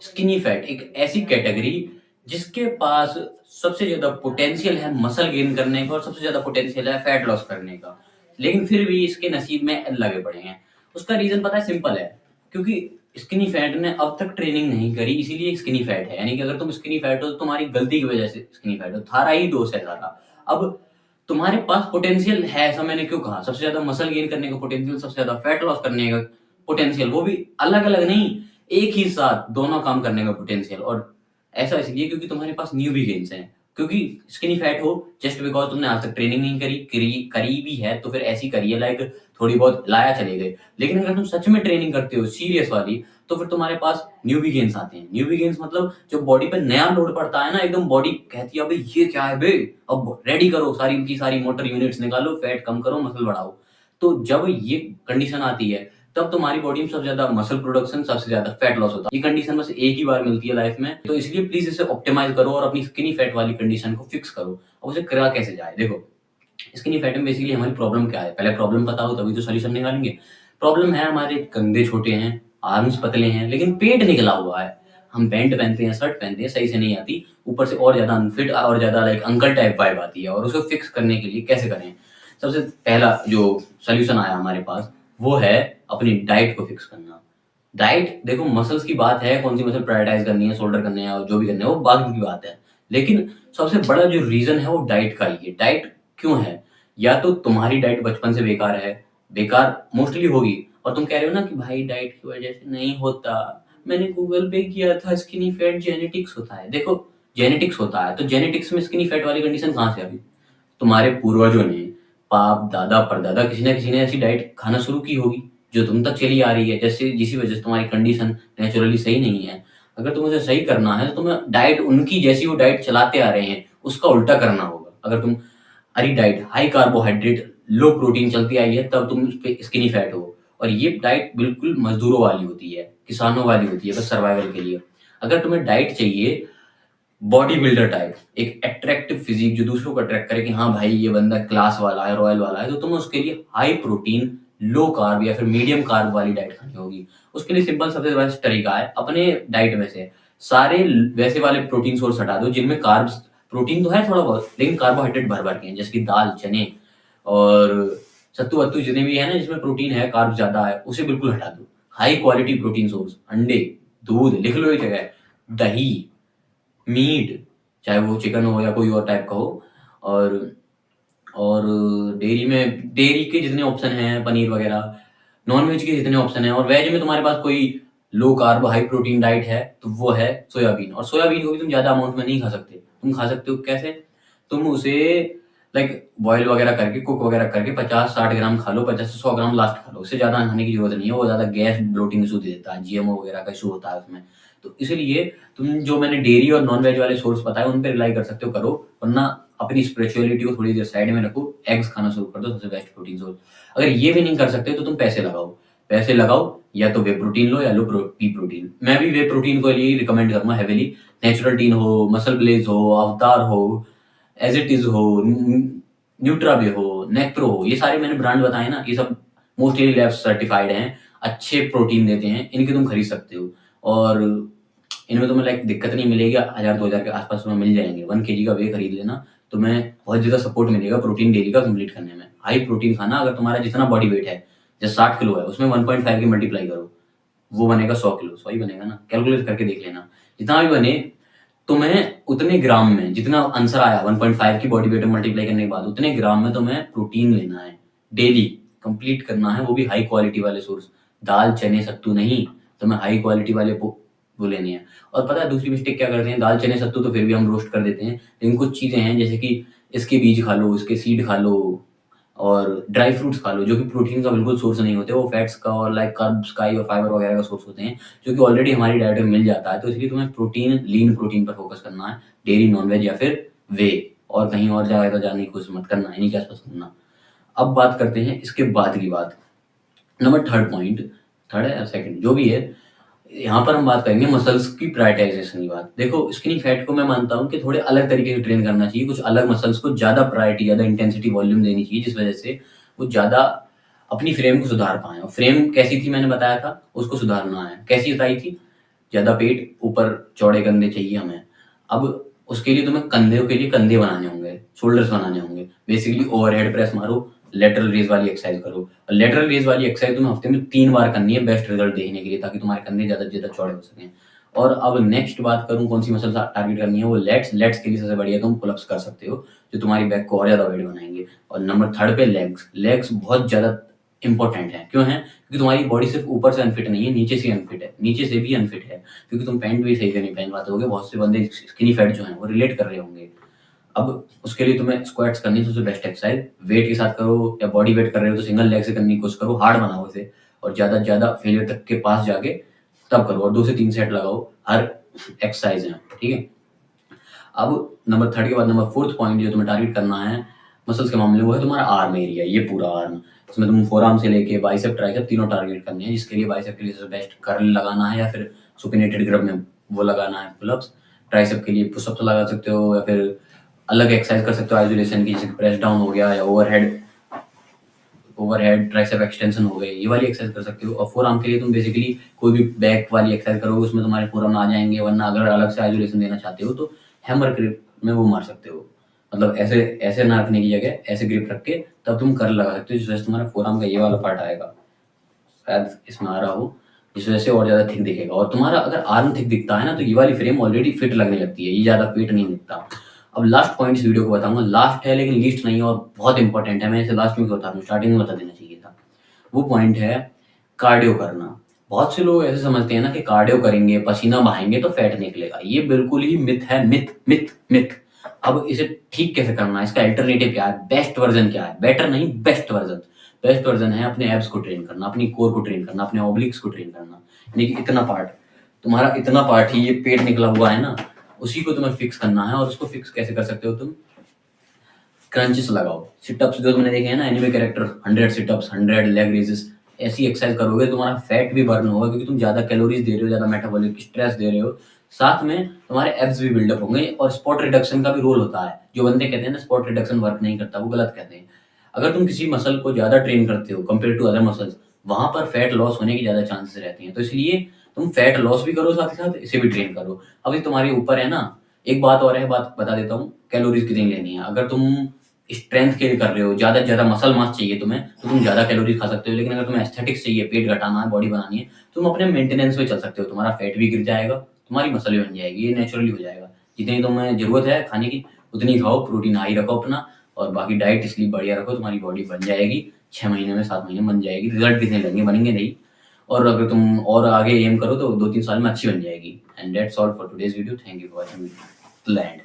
Skinny fat एक ऐसी category जिसके पास सबसे ज़्यादा पोटेंशियल है मसल गेन करने का और सबसे ज़्यादा पोटेंशियल है फैट लॉस करने का। लेकिन फिर भी इसके नसीब में लगे पड़े हैं। उसका रीज़न पता है, सिंपल है। क्योंकि स्किनी फैट ने अब तक ट्रेनिंग नहीं करी, इसीलिए स्किनी फैट है। यानी कि अगर तुम स्किनी फैट हो तो तुम्हारी गलती की वज़ह से स्किनी फैट हो, तुम्हारा ही दोष है सारा। अब तुम्हारे पास पोटेंशियल है, ऐसा मैंने क्यों कहा? सबसे ज़्यादा मसल गेन करने का पोटेंशियल, सबसे ज़्यादा फैट लॉस करने का पोटेंशियल, वो भी अलग-अलग नहीं, एक ही साथ दोनों काम करने का पोटेंशियल। और ऐसा इसलिए क्योंकि तुम्हारे पास न्यूबी गेन्स हैं। क्योंकि स्किनी फैट हो जस्ट बिकॉज़ तुमने आज तक ट्रेनिंग नहीं करी भी है तो फिर ऐसी करी है, लाइक थोड़ी बहुत लाया चले गए। लेकिन अगर तुम सच में ट्रेनिंग करते हो सीरियस वाली, तो फिर तुम्हारे पास न्यूबी गेन्स आते हैं। न्यूबी गेन्स मतलब जो बॉडी पे नया लोड पड़ता है ना, एकदम बॉडी कहती है, "अबे ये क्या है बे? अब रेडी करो, सारी की सारी मोटर यूनिट्स निकालो, फैट कम करो, मसल बढ़ाओ।" तो जब ये कंडीशन आती है, तब तुम्हारी बॉडी में सबसे ज़्यादा मसल प्रोडक्शन, सबसे ज़्यादा फैट लॉस होता है। ये कंडीशन बस एक ही बार मिलती है लाइफ में, तो इसलिए प्लीज़ इसे ऑप्टिमाइज़ करो और अपनी स्किनी फैट वाली कंडीशन को फिक्स करो। अब उसे करा कैसे जाए? देखो, स्किनी फैट में बेसिकली हमारी प्रॉब्लम क्या है? पहले प्रॉब्लम पता हो तभी तो सॉल्यूशन निकालेंगे। प्रॉब्लम है, हमारे कंधे छोटे हैं, आर्म्स पतले हैं, लेकिन पेट निकला हुआ है। हम पैंट पहनते हैं, शर्ट पहनते हैं, सही से नहीं आती। ऊपर से और ज़्यादा अनफिट और ज़्यादा लाइक अंकल टाइप वाइब आती है, और उसको फिक्स करने के लिए कैसे करें? सबसे पहला जो सॉल्यूशन आया हमारे पास, वो है अपनी डाइट को फिक्स करना। डाइट देखो, मसल्स की बात है, कौन सी मसल प्रायोरिटाइज़ करनी है, शोल्डर करने हैं और जो भी करने हैं, वो बाद की बात है। लेकिन सबसे बड़ा जो रीज़न है वो डाइट का ही है। डाइट क्यों है? या तो तुम्हारी डाइट बचपन से बेकार है, बेकार मोस्टली होगी, और तुम कह रहे हो ना कि भाई डाइट की वजह से नहीं होता, मैंने गूगल पे किया था, स्किनी फैट जेनेटिक्स होता है। देखो, जेनेटिक्स होता है तो जेनेटिक्स में स्किनी फैट वाली कंडीशन कहाँ से आ गई? तुम्हारे पूर्वजों ने, बाप दादा परदादा, किसी न किसी ने ऐसी डाइट खाना शुरू की होगी जो तुम तक चली आ रही है, जैसे जिसी वजह से तुम्हारी कंडीशन नेचुरली सही नहीं है। अगर तुम्हें उसे सही करना है तो तुम्हें डाइट उनकी जैसी वो डाइट चलाते आ रहे हैं उसका उल्टा करना होगा। अगर तुम हरी डाइट, हाई कार्बोहाइड्रेट, लो प्रोटीन चलती आई है, तब तुम उसपे स्किनी फैट हो। और ये डाइट बिल्कुल मज़दूरों वाली होती है, किसानों वाली होती है, बस सर्वाइवल के लिए। अगर तुम्हें डाइट चाहिए बॉडी बिल्डर टाइप, एक अट्रैक्टिव फिजिक जो दूसरों को अट्रैक्ट करे कि हाँ भाई ये बंदा क्लास वाला है, रॉयल वाला है, तो तुम्हें उसके लिए हाई प्रोटीन, लो कार्ब या फिर मीडियम कार्ब वाली डाइट खानी होगी। उसके लिए सिंपल सबसे बेस्ट तरीका है, अपने डाइट में से सारे वैसे वाले प्रोटीन सोर्स हटा दो जिनमें कार्ब्स, प्रोटीन तो है थोड़ा बहुत लेकिन कार्बोहाइड्रेट भर भर के हैं, जैसे कि दाल, चने और सत्तू वत्तू जितने भी है ना जिसमें प्रोटीन है, कार्ब ज्यादा है, उसे बिल्कुल हटा दो। हाई क्वालिटी प्रोटीन सोर्स, अंडे, दूध, लिख लो एक जगह, दही, मीट, चाहे वो चिकन हो या कोई और टाइप का हो। और और डेयरी के जितने ऑप्शन हैं, पनीर वगैरह, नॉन-वेज के जितने ऑप्शन हैं, और वेज में तुम्हारे पास कोई low carb high protein diet है तो वो है सोयाबीन। और सोयाबीन को भी तुम ज़्यादा अमाउंट में नहीं खा सकते। तुम खा सकते हो कैसे? तुम उसे लाइक बॉयल वगैरह करके, कुक वगैरह करके 50-60 ग्राम खा लो, 50 से 100 ग्राम लास्ट खा लो। उससे ज़्यादा खाने की ज़रूरत नहीं है, वो ज़्यादा गैस, ब्लोटिंग इश्यू दे देता है, जीएमओ वगैरह का इश्यू होता है उसमें। तो इसीलिए तुम जो मैंने डेयरी और नॉन-वेज वाले सोर्स बताए उन पे रिलाई कर सकते हो, करो। वरना अपनी स्पिरिचुअलिटी को थोड़ी देर साइड में रखो, एग्स खाना शुरू कर दो, सबसे बेस्ट प्रोटीन सोर्स। अगर ये भी नहीं कर सकते तो तुम पैसे लगाओ। पैसे लगाओ, या तो वे प्रोटीन लो या लो पी प्रोटीन। मैं भी वे प्रोटीन को लिए रिकमेंड करूंगा हेविली। नेचुरल टीन हो, मसल ब्लेज हो, अवतार हो, एज इट इज हो, न्यूट्राबे हो, नेक्प्रो हो, ये सारे मैंने ब्रांड बताए ना, ये सब मोस्टली लैब सर्टिफाइड हैं, अच्छे प्रोटीन देते हैं, इनके तुम खरीद सकते हो। और इनमें तुम्हें लाइक दिक्कत नहीं मिलेगी, 1000-2000 के आसपास तुम्हें मिल जाएंगे। 1 kg का वे खरीद लेना, तुम्हें बहुत ज़्यादा सपोर्ट मिलेगा प्रोटीन डेली का कंप्लीट करने में। हाई प्रोटीन खाना, अगर तुम्हारा जितना बॉडी वेट है, जैसे 60 किलो है, उसमें 1.5 की मल्टीप्लाई करो, वो बनेगा 100 किलो, 100 ही बनेगा ना, कैलकुलेट करके देख लेना। जितना भी बने, तुम्हें उतने ग्राम में, जितना आंसर आया 1.5 की बॉडी वेट मल्टीप्लाई करने के बाद, उतने ग्राम में तुम्हें प्रोटीन लेना है, डेली कंप्लीट करना है, वो भी हाई क्वालिटी वाले सोर्स। दाल, चने, सत्तू नहीं, तुम्हें हाई क्वालिटी वाले वो लेने हैं। और पता है दूसरी मिस्टेक क्या करते हैं? दाल, चने, सत्तू तो फिर भी हम रोस्ट कर देते हैं, लेकिन कुछ चीज़ें हैं जैसे कि इसके बीज खा लो, इसके सीड खा लो, और ड्राई फ्रूट्स खा लो, जो कि प्रोटीन का बिल्कुल सोर्स नहीं होते, वो फैट्स का और लाइक कार्ब्स का और फाइबर वगैरह का सोर्स होते हैं, जो कि ऑलरेडी हमारी डाइट में मिल जाता है। तो इसलिए तुम्हें प्रोटीन, लीन प्रोटीन पर फोकस करना है, डेयरी, नॉनवेज या फिर वे, और कहीं और जगह जाने की कोशिश मत करना, इन्हीं के आसपास घूमना। अब बात करते हैं इसके बाद की बात, नंबर थर्ड पॉइंट, थर्ड है या सेकंड, जो भी है, यहाँ पर हम बात करेंगे मसल्स की प्रायोरिटाइजेशन की बात। देखो, स्किनी फैट को मैं मानता हूँ कि थोड़े अलग तरीके से ट्रेन करना चाहिए, कुछ अलग मसल्स को ज़्यादा प्रायोरिटी, ज़्यादा इंटेंसिटी, वॉल्यूम देनी चाहिए, जिस वजह से वो ज़्यादा अपनी फ्रेम को सुधार पाएँ। और फ्रेम कैसी थी मैंने बताया था, उसको सुधारना है। कैसी बताई थी? ज़्यादा पेट, ऊपर चौड़े कंधे चाहिए हमें। अब उसके लिए तुम्हें कंधों के लिए कंधे बनाने होंगे, शोल्डर्स बनाने होंगे। बेसिकली ओवरहेड प्रेस मारो, लेटरल रेज़ वाली एक्सरसाइज करो। और लेटरल रेज़ वाली एक्सरसाइज तुम्हें हफ्ते में 3 बार करनी है बेस्ट रिजल्ट देखने के लिए, ताकि तुम्हारे कंधे ज़्यादा से ज़्यादा चौड़े हो सकें। और अब नेक्स्ट बात करूँ कौन सी मसल टारगेट करनी है, वो लेट्स। लेट्स के लिए सबसे बढ़िया तुम पुलअप्स कर सकते हो, जो तुम्हारी बैक को और ज़्यादा वेट बनाएंगे। और नंबर 3 पे लेग्स। लेग्स बहुत ज़्यादा इंपॉर्टेंट है। क्यों है? क्योंकि तुम्हारी बॉडी सिर्फ ऊपर से अनफिट नहीं है, नीचे से अनफिट है, नीचे से भी अनफिट है, क्योंकि तुम पैंट भी सही से नहीं पहन पाते होगे। बहुत से बंदे स्किनी फैट जो हैं वो रिलेट कर रहे होंगे। अब उसके लिए तुम्हें स्क्वाट्स करनी है, सबसे बेस्ट एक्सरसाइज। वेट के साथ करो, या बॉडी वेट कर रहे हो तो सिंगल लेग से करने की कोशिश करो, हार्ड बनाओ इसे, और ज़्यादा से ज़्यादा फेलियर तक के पास जाके तब करो, और 2 से 3 सेट लगाओ हर एक्सरसाइज में, ठीक है? अब नंबर 3 के बाद नंबर 4th पॉइंट जो तुम्हें टारगेट करना है मसल्स के मामले में, वो है तुम्हारा आर्म एरिया, ये पूरा आर्म। इसमें तुम फोरआर्म से लेके बाइसेप, ट्राइसेप तीनों टारगेट करने हैं, जिसके लिए बाइसेप के लिए सबसे बेस्ट कर्ल लगाना है, या फिर सुपिनेटेड ग्रब में वो लगाना है पुलअप्स। ट्राइसेप के लिए पुशअप्स लगा सकते हो, या फिर अलग एक्सरसाइज कर सकते हो आइसोलेशन की, जैसे प्रेस डाउन हो गया, या ओवरहेड ट्राइसेप एक्सटेंशन हो गए, ये वाली एक्सरसाइज कर सकते हो। और फोरआर्म के लिए तुम बेसिकली कोई भी बैक वाली एक्सरसाइज करोगे, उसमें तुम्हारे फोरआर्म आ जाएंगे। वरना अगर अलग से आइसोलेशन देना चाहते हो तो हैमर ग्रिप में वो मार सकते हो, मतलब ऐसे ऐसे ना रखने की जगह ऐसे ग्रिप रख के तब तुम कर्ल लगा सकते हो, जिस वजह से तुम्हारा फोरआर्म का ये वाला पार्ट आएगा, शायद इसमें आ रहा हो, जिस वजह से और ज़्यादा थिक दिखेगा। और तुम्हारा अगर आर्म थिक दिखता है ना, तो ये वाली फ्रेम ऑलरेडी फिट लगने लगती है, ये ज़्यादा फिट नहीं दिखता। अब लास्ट पॉइंट इस वीडियो को बताऊंगा, लास्ट है लेकिन लीस्ट नहीं है, और बहुत इंपॉर्टेंट है। मैं इसे लास्ट में क्यों बता दूं, स्टार्टिंग में बता देना चाहिए था। वो पॉइंट है कार्डियो करना। बहुत से लोग ऐसे समझते हैं ना कि कार्डियो करेंगे, पसीना बहाएंगे तो फैट निकलेगा। ये बिल्कुल ही मिथ है, मिथ मिथ मिथ। अब इसे ठीक कैसे करना है, इसका अल्टरनेटिव क्या है, बेस्ट वर्जन क्या है? बेटर नहीं, बेस्ट वर्जन। बेस्ट वर्जन है अपने एब्स को ट्रेन करना, अपनी कोर को ट्रेन करना, अपने ऑब्लिक्स को ट्रेन करना। यानी कि इतना पार्ट, तुम्हारा इतना पार्ट ही, ये पेट निकला हुआ है ना, उसी को तुम्हें फिक्स करना है। और उसको फिक्स कैसे कर सकते हो तुम? क्रंचेस लगाओ, सिटअप्स जो तुमने देखे हैं ना anime character, 100 sit-ups, 100 leg raises, ऐसी एक्सरसाइज करोगे तुम्हारा फैट भी बर्न होगा, क्योंकि तुम ज्यादा कैलोरीज दे रहे हो, ज्यादा मेटाबॉलिक स्ट्रेस दे रहे हो। साथ में तुम्हारे एब्स भी बिल्डअप होंगे, और स्पॉट रिडक्शन का भी रोल होता है। जो बंदे कहते हैं ना स्पॉट रिडक्शन वर्क नहीं करता, वो गलत कहते हैं। अगर तुम किसी मसल को ज्यादा ट्रेन करते हो कंपेयर टू अदर मसल्स, वहां पर फैट लॉस होने की ज्यादा चांसेस रहते हैं। तो इसलिए तुम फैट लॉस भी करो, साथ ही साथ इसे भी ट्रेन करो। अब ये तुम्हारे ऊपर है ना। एक बात और है, बात बता देता हूँ, कैलोरीज कितनी लेनी है। अगर तुम स्ट्रेंथ के लिए कर रहे हो, ज्यादा से ज्यादा मसल मास चाहिए तुम्हें, तो तुम ज्यादा कैलोरीज खा सकते हो। लेकिन अगर तुम्हें एस्थेटिक्स चाहिए, पेट घटाना है, बॉडी बनानी है, तुम अपने मेंटेनेंस पे चल सकते हो। तुम्हारा फैट भी गिर जाएगा, तुम्हारी मसल भी बन जाएगी, ये नेचुरली हो जाएगा। जितनी तुम्हें जरूरत है खाने की उतनी खाओ, प्रोटीन हाई रखो अपना, और बाकी डाइट स्लीप बढ़िया रखो, तुम्हारी बॉडी बन जाएगी। 6 महीने में, 7 महीने में बन जाएगी। रिजल्ट कितने लगेंगे, बनेंगे नहीं। और अगर तुम और आगे एम करो तो 2-3 साल में अच्छी बन जाएगी। And that's all for today's video. Thank you for watching the end.